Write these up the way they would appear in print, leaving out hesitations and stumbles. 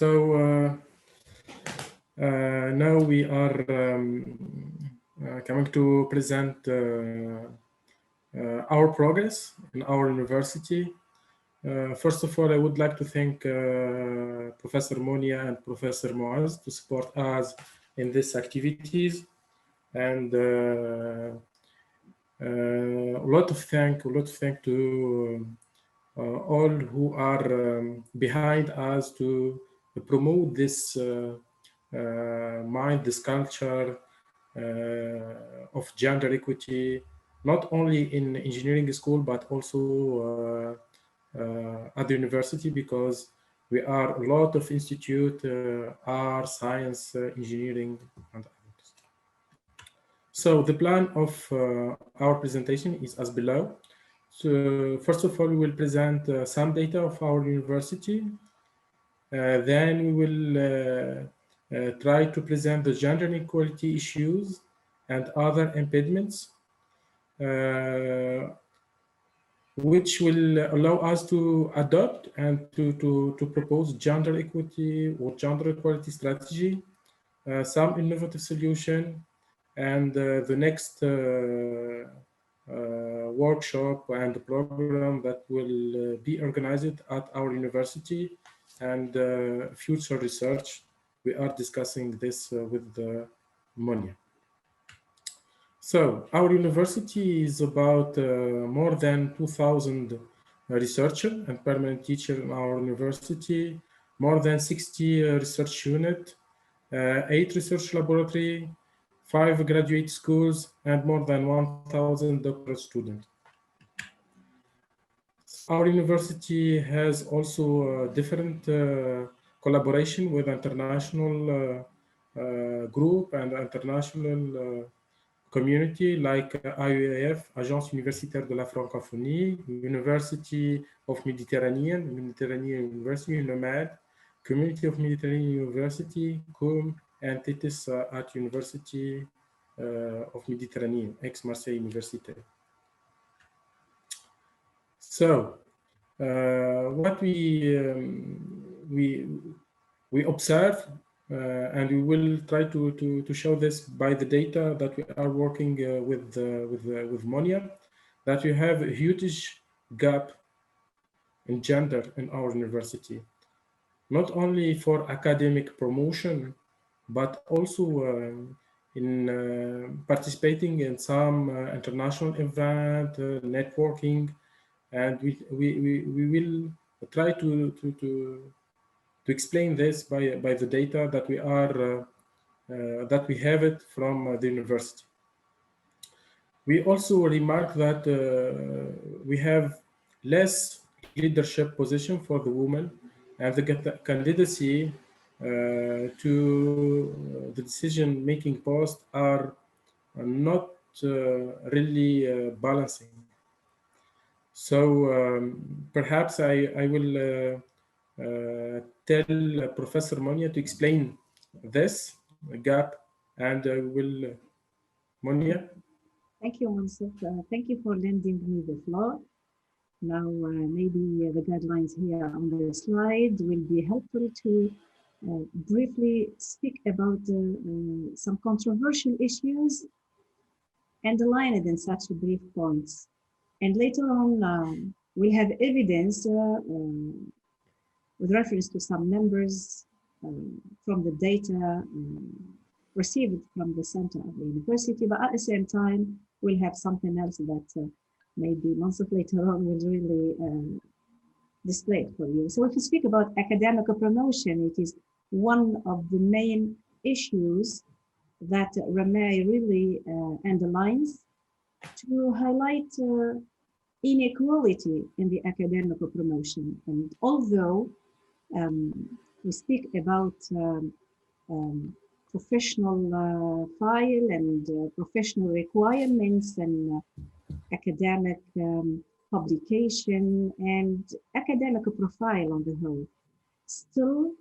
Now we are coming to present our progress in our university. First of all, I would like to thank Professor Monia and Professor Moaz to support us in these activities, and a lot of thank to all who are behind us to promote this this culture of gender equity, not only in engineering school but also at the university, because we are a lot of institute, art, science, engineering, and others. So the plan of our presentation is as below. So first of all, we will present some data of our university. Then we will try to present the gender inequality issues and other impediments, which will allow us to adopt and to propose gender equity or gender equality strategy, some innovative solution, and the next workshop and program that will be organized at our university, and future research. We are discussing this with Monia. So our university is about more than 2,000 researchers and permanent teachers in our university, more than 60 research units, 8 research laboratories, 5 graduate schools, and more than 1,000 doctoral students. Our university has also different collaboration with international group and international community, like IUAF, Agence Universitaire de la Francophonie, University of Mediterranean University, NOMAD, Community of Mediterranean University, COM, and TETIS at University of Mediterranean, Aix-Marseille Université. So, what we observe, and we will try to show this by the data that we are working with Monia, that we have a huge gap in gender in our university, not only for academic promotion, but also in participating in some international event, networking, and we will try to explain this by the data that we are that we have it from the university. We also remark that we have less leadership position for the women, and the candidacy to the decision-making post are not really balancing. So perhaps I will tell Professor Monia to explain this gap, and I will, Monia. Thank you, Moncef. Thank you for lending me the floor. Now, maybe the guidelines here on the slide will be helpful to briefly speak about some controversial issues and align it in such brief points. And later on, we'll have evidence with reference to some numbers from the data received from the center of the university, but at the same time, we'll have something else that maybe Moncef later on will really display it for you. So if you speak about academic promotion, it is one of the main issues that RMEI really underlines to highlight inequality in the academic promotion. And although we speak about professional file and professional requirements and academic publication and academic profile on the whole, still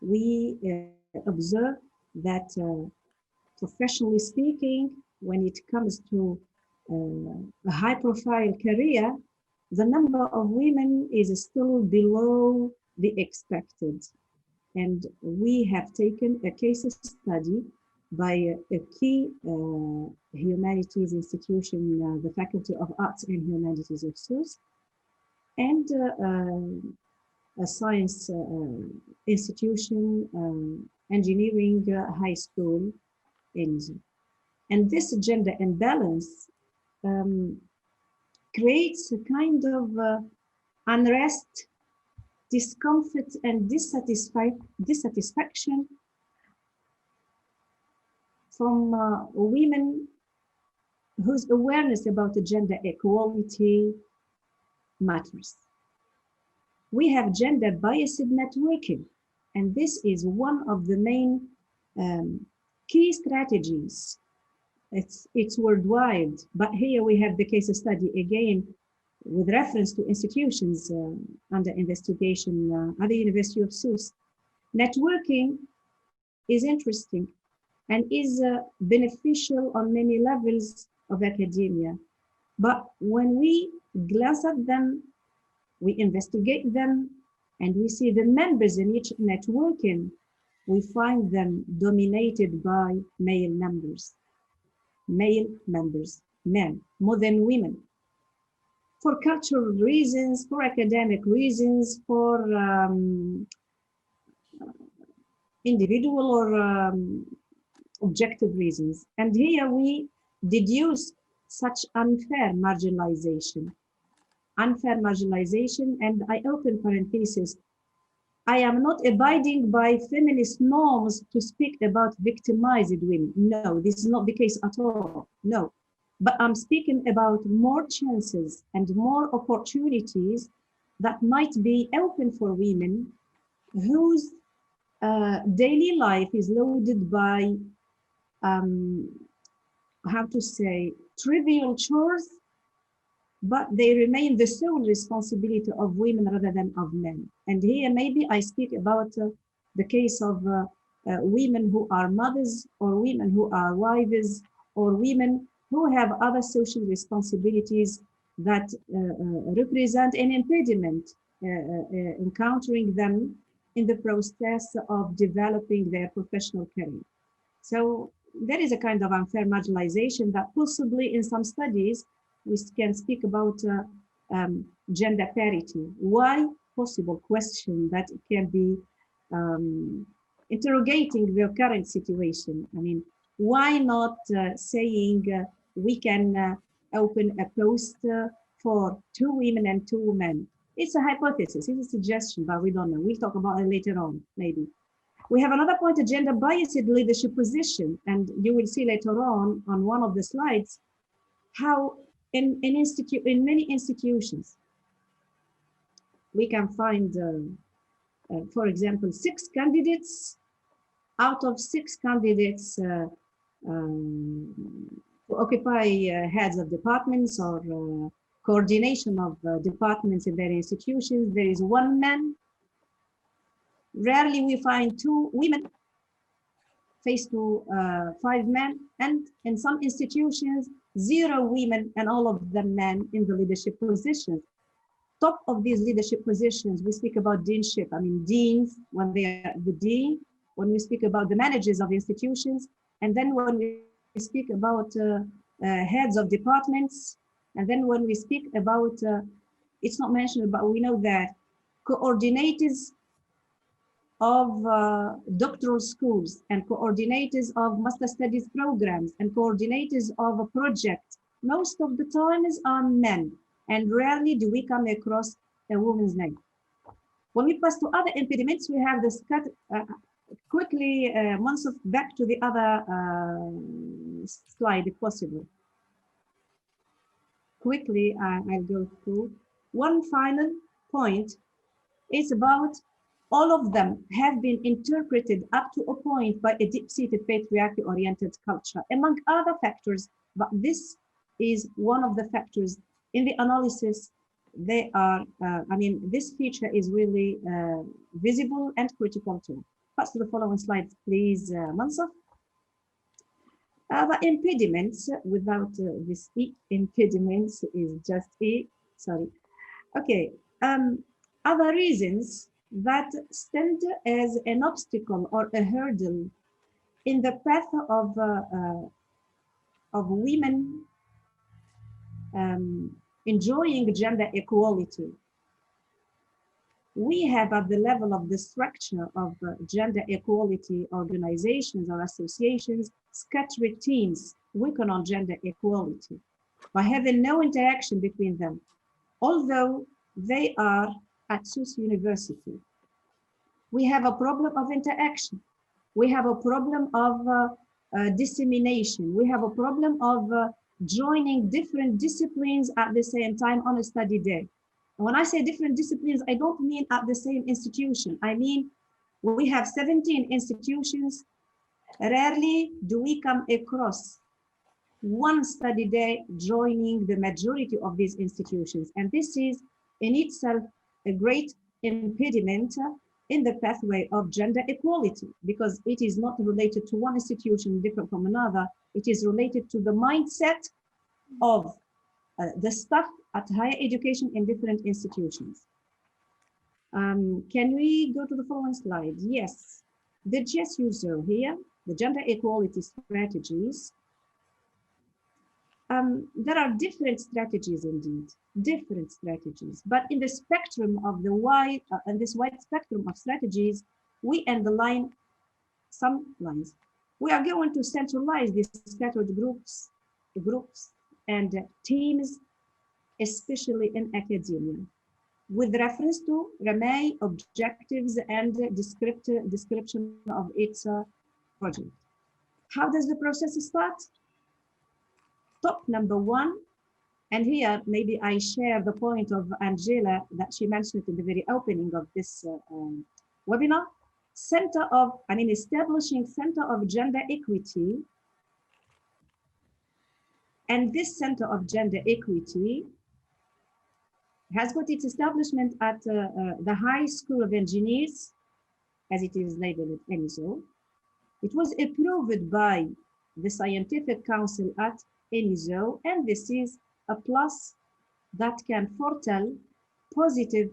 we observe that professionally speaking, when it comes to a high profile career, the number of women is still below the expected. And we have taken a case study by a key humanities institution, the Faculty of Arts and Humanities of Sousse, and a science institution, engineering high school in. And this gender imbalance um, creates a kind of unrest, discomfort, and dissatisfaction from women whose awareness about the gender equality matters. We have gender biased networking, and this is one of the main key strategies. It's worldwide, but here we have the case study again with reference to institutions under investigation at the University of Sousse. Networking is interesting and is beneficial on many levels of academia. But when we glance at them, we investigate them, and we see the members in each networking, we find them dominated by male members, men, more than women, for cultural reasons, for academic reasons, for individual or objective reasons. And here we deduce such unfair marginalization, and I open parenthesis. I am not abiding by feminist norms to speak about victimized women. No, this is not the case at all. No, but I'm speaking about more chances and more opportunities that might be open for women whose daily life is loaded by, how to say, trivial chores, but they remain the sole responsibility of women rather than of men. And here maybe I speak about the case of women who are mothers, or women who are wives, or women who have other social responsibilities that represent an impediment encountering them in the process of developing their professional career. So there is a kind of unfair marginalization that possibly in some studies we can speak about gender parity. Why? Possible question that can be interrogating the current situation. I mean, why not saying we can open a post for 2 women and 2 men? It's a hypothesis, it's a suggestion, but we don't know. We'll talk about it later on, maybe. We have another point, a gender biased leadership position, and you will see later on one of the slides how in many institutions we can find, for example, 6 candidates. Out of 6 candidates who occupy heads of departments or coordination of departments in their institutions, there is 1 man. Rarely we find 2 women face to 5 men, and in some institutions 0 women and all of them men in the leadership positions. Top of these leadership positions, we speak about deanship. I mean, deans, when they are the dean, when we speak about the managers of institutions, and then when we speak about heads of departments, and then when we speak about, it's not mentioned, but we know that coordinators of doctoral schools and coordinators of master studies programs and coordinators of a project, most of the times are men, and rarely do we come across a woman's name. When we pass to other impediments, we have this quickly, Moncef, back to the other slide if possible. Quickly, I'll go through. One final point is about all of them have been interpreted up to a point by a deep-seated patriarchy-oriented culture, among other factors, but this is one of the factors in the analysis. They are, I mean, this feature is really visible and critical too. Pass to the following slide, please, Moncef. The impediments, without this E, impediments is just E, sorry. Okay, other reasons that stand as an obstacle or a hurdle in the path of women enjoying gender equality. We have at the level of the structure of gender equality organizations or associations, scattered teams working on gender equality by having no interaction between them, although they are at Sousse University. We have a problem of interaction. We have a problem of dissemination. We have a problem of joining different disciplines at the same time on a study day. And when I say different disciplines, I don't mean at the same institution. I mean, we have 17 institutions. Rarely do we come across one study day joining the majority of these institutions. And this is in itself a great impediment in the pathway of gender equality, because it is not related to one institution different from another. It is related to the mindset of the staff at higher education in different institutions. Can we go to the following slide? Yes, the GHISS user here, the gender equality strategies. There are different strategies indeed, different strategies, but in the spectrum of the wide, this wide spectrum of strategies, we underline some lines. We are going to centralize these scattered groups and teams, especially in academia, with reference to RMEI objectives and description of its project. How does the process start? Top number one, and here maybe I share the point of Angela that she mentioned in the very opening of this webinar, establishing center of gender equity. And this center of gender equity has got its establishment at the High School of Engineers, as it is labeled at ENISO. It was approved by the Scientific Council at ENISO, and this is a plus that can foretell positive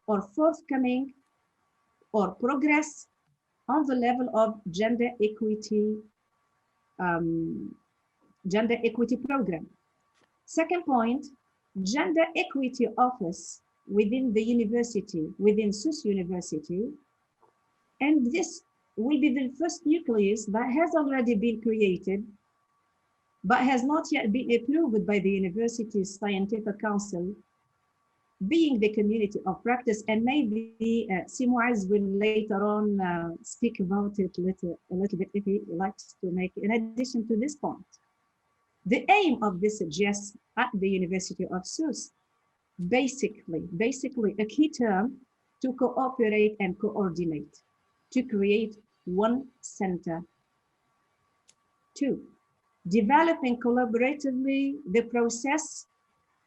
or forthcoming or progress on the level of gender equity program. Second point, gender equity office within the university, within Sousse University, and this will be the first nucleus that has already been created but has not yet been approved by the university's scientific council, being the community of practice, and maybe Simoaz will later on speak about it a little bit if he likes to make, in addition to this point. The aim of this GHISS at the University of Sousse, basically a key term to cooperate and coordinate, to create one center. Two, developing collaboratively the process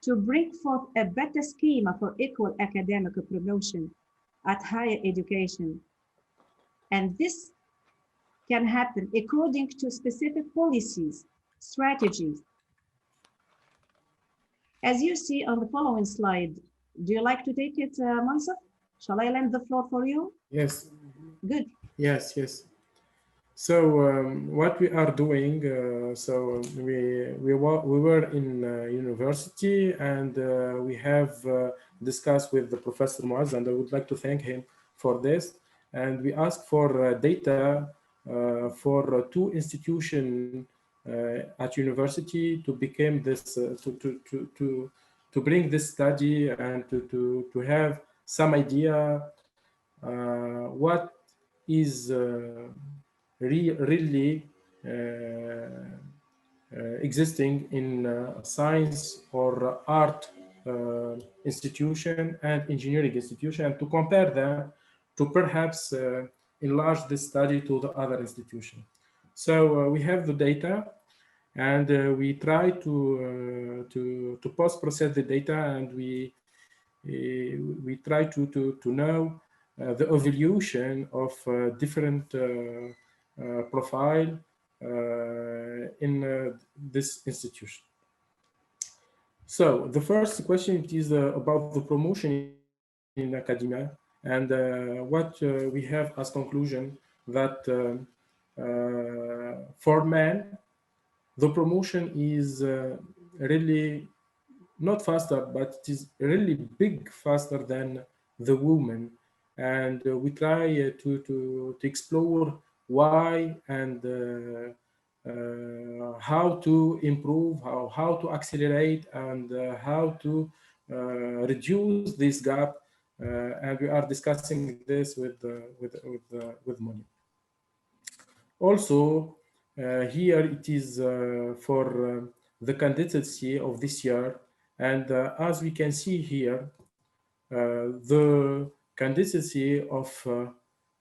to bring forth a better schema for equal academic promotion at higher education. And this can happen according to specific policies, strategies. As you see on the following slide, do you like to take it, Moncef? Shall I lend the floor for you? Yes. Good. Yes. So what we are doing, we were in university, and we have discussed with the Professor Muaz, and I would like to thank him for this. And we asked for data for two institutions at university to become this, to bring this study and to have some idea what is really existing in science or art institution and engineering institution, and to compare them to perhaps enlarge this study to the other institution. So we have the data, and we try to post-process the data, and we try to know the evolution of different profile in this institution. So the first question is about the promotion in academia, And what we have as conclusion that for men, the promotion is really not faster, but it is really big faster than the woman. And we try to explore why and how to improve, how to accelerate, and how to reduce this gap. And we are discussing this with Monia. Also, here it is for the candidacy of this year, and as we can see here, the candidacy of a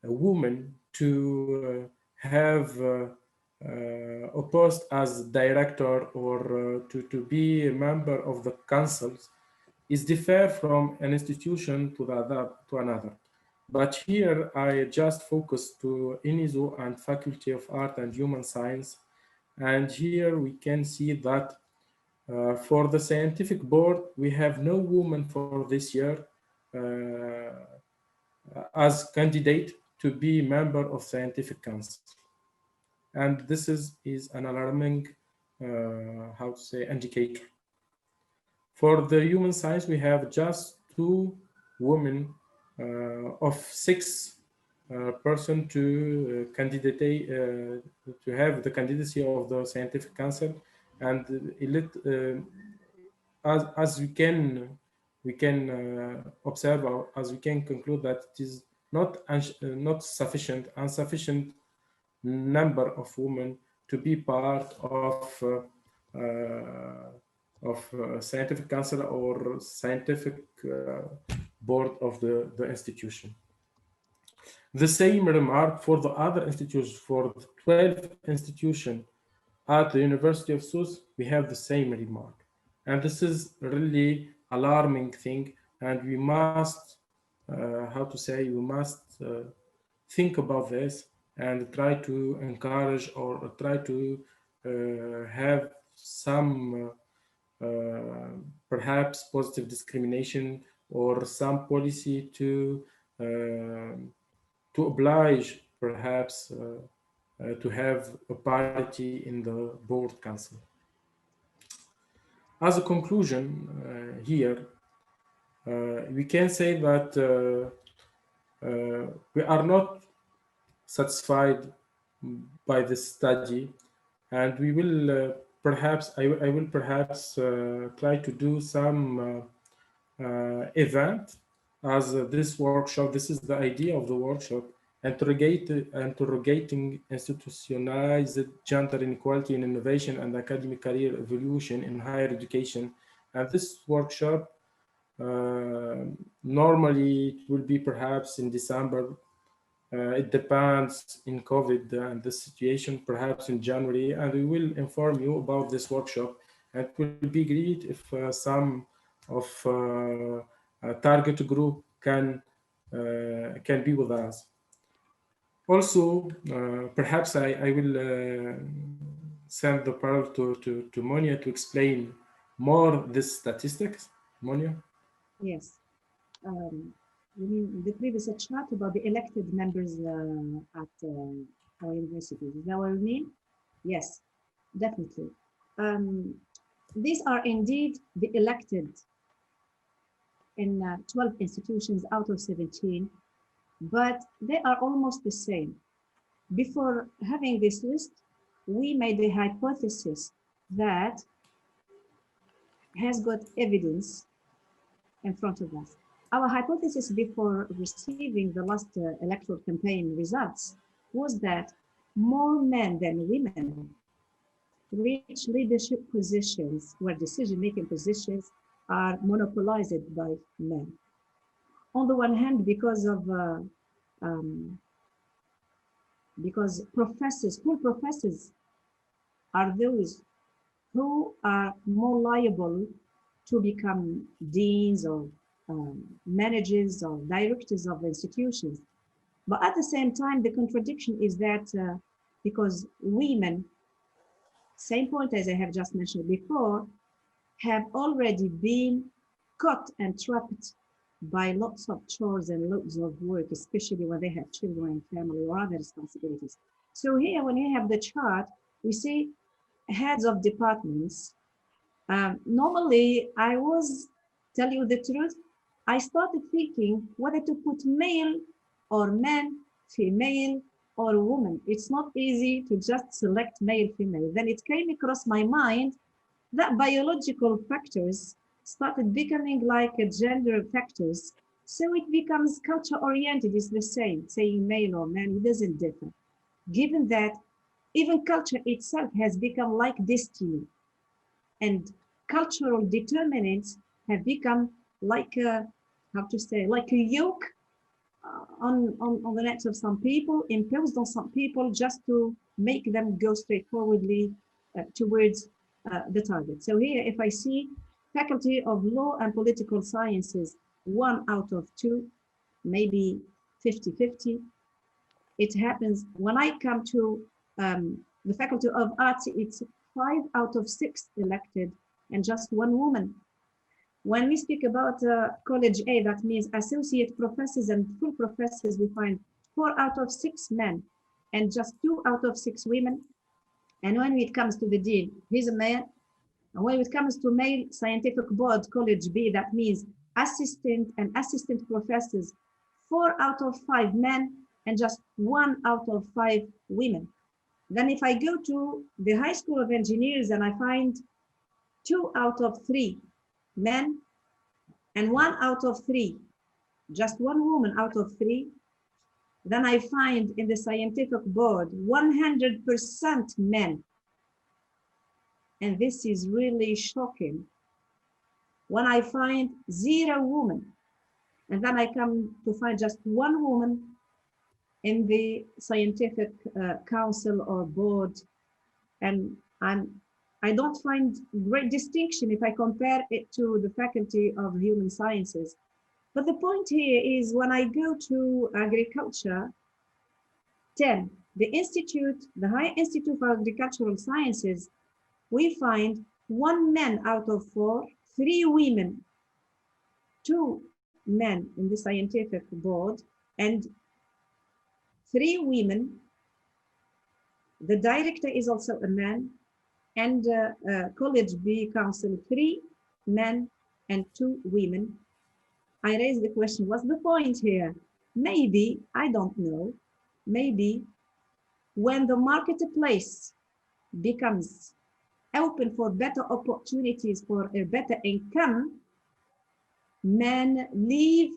woman to have a post as director or to be a member of the councils is differ from an institution to another. But here I just focus to INISO and Faculty of Art and Human Science. And here we can see that for the scientific board, we have no woman for this year as candidate to be member of scientific council. And this is an alarming, how to say, indicator. For the human science, we have just 2 women of 6 person to candidate to have the candidacy of the scientific council, and as we can observe, or as we can conclude, that it is not sufficient, insufficient number of women to be part of scientific council or scientific board of the institution. The same remark for the other institutions. For the 12 institutions at the University of Sousse, we have the same remark. And this is really alarming thing, and we must, how to say, we must think about this and try to encourage or try to have some perhaps positive discrimination or some policy to oblige perhaps to have a parity in the board council. As a conclusion here, we can say that we are not satisfied by this study, and we will perhaps, I will perhaps try to do some event as this workshop. This is the idea of the workshop: interrogating institutionalized gender inequality in innovation and academic career evolution in higher education. And this workshop normally it will be perhaps in December. It depends in COVID and the situation, perhaps in January, and we will inform you about this workshop. And it will be great if some of target group can be with us. Also, perhaps I will send the part to Monia to explain more this statistics. Monia? Yes. You mean the previous chat about the elected members at our universities? Is that what you mean? Yes, definitely. These are indeed the elected in 12 institutions out of 17, but they are almost the same. Before having this list, we made a hypothesis that has got evidence in front of us. Our hypothesis before receiving the last electoral campaign results was that more men than women reach leadership positions where decision-making positions are monopolized by men. On the one hand, because professors, full professors are those who are more liable to become deans or managers or directors of institutions. But at the same time, the contradiction is that because women, same point as I have just mentioned before, have already been caught and trapped by lots of chores and loads of work, especially when they have children, family, or other responsibilities. So here, when you have the chart, we see heads of departments. Normally, I was, tell you the truth, I started thinking whether to put male or man, female or woman. It's not easy to just select male, female. Then it came across my mind that biological factors started becoming like a gender factors. So it becomes culture oriented, it's the same, saying male or man, it doesn't differ. Given that even culture itself has become like destiny, and cultural determinants have become like a, how to say, like a yoke on the necks of some people, imposed on some people just to make them go straightforwardly towards the target. So here, if I see Faculty of Law and Political Sciences, 1 out of 2, maybe 50-50. It happens when I come to the Faculty of Arts, it's 5 out of 6 elected and just 1 woman. When we speak about College A, that means associate professors and full professors, we find 4 out of 6 men and just 2 out of 6 women. And when it comes to the dean, he's a man. And when it comes to male scientific board, College B, that means assistant and assistant professors, 4 out of 5 men and just 1 out of 5 women. Then if I go to the High School of Engineers and I find 2 out of 3 men and 1 out of 3, just 1 woman out of 3, then I find in the scientific board 100% men. And this is really shocking. When I find 0 women, and then I come to find just 1 woman in the scientific council or board, and I don't find great distinction if I compare it to the Faculty of Human Sciences. But the point here is when I go to agriculture, 10, the institute, the High Institute for Agricultural Sciences, we find 1 man out of 4, 3 women, 2 men in the scientific board, and 3 women. The director is also a man, and College B Council, 3 men and 2 women. I raised the question, what's the point here? Maybe, I don't know, maybe when the marketplace becomes open for better opportunities for a better income, men leave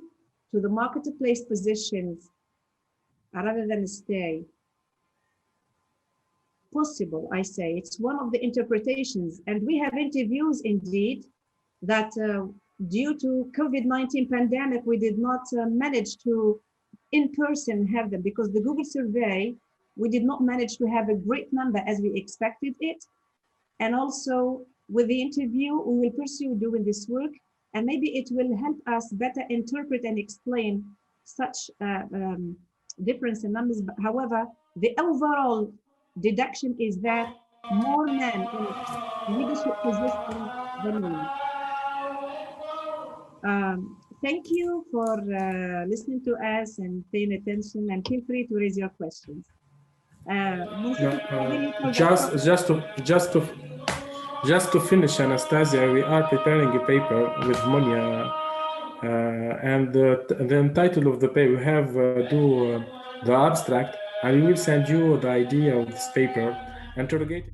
to the marketplace positions rather than stay. Possible, I say, it's one of the interpretations. And we have interviews indeed that due to COVID-19 pandemic, we did not manage to in person have them because the Google survey, we did not manage to have a great number as we expected it. And also with the interview, we will pursue doing this work, and maybe it will help us better interpret and explain such difference in numbers. But however, the overall deduction is that more men in leadership positions than women. Thank you for listening to us and paying attention, and feel free to raise your questions. Just to finish, Anastasia, we are preparing a paper with Monia, and the title of the paper, we have the abstract, and we will send you the idea of this paper, interrogate.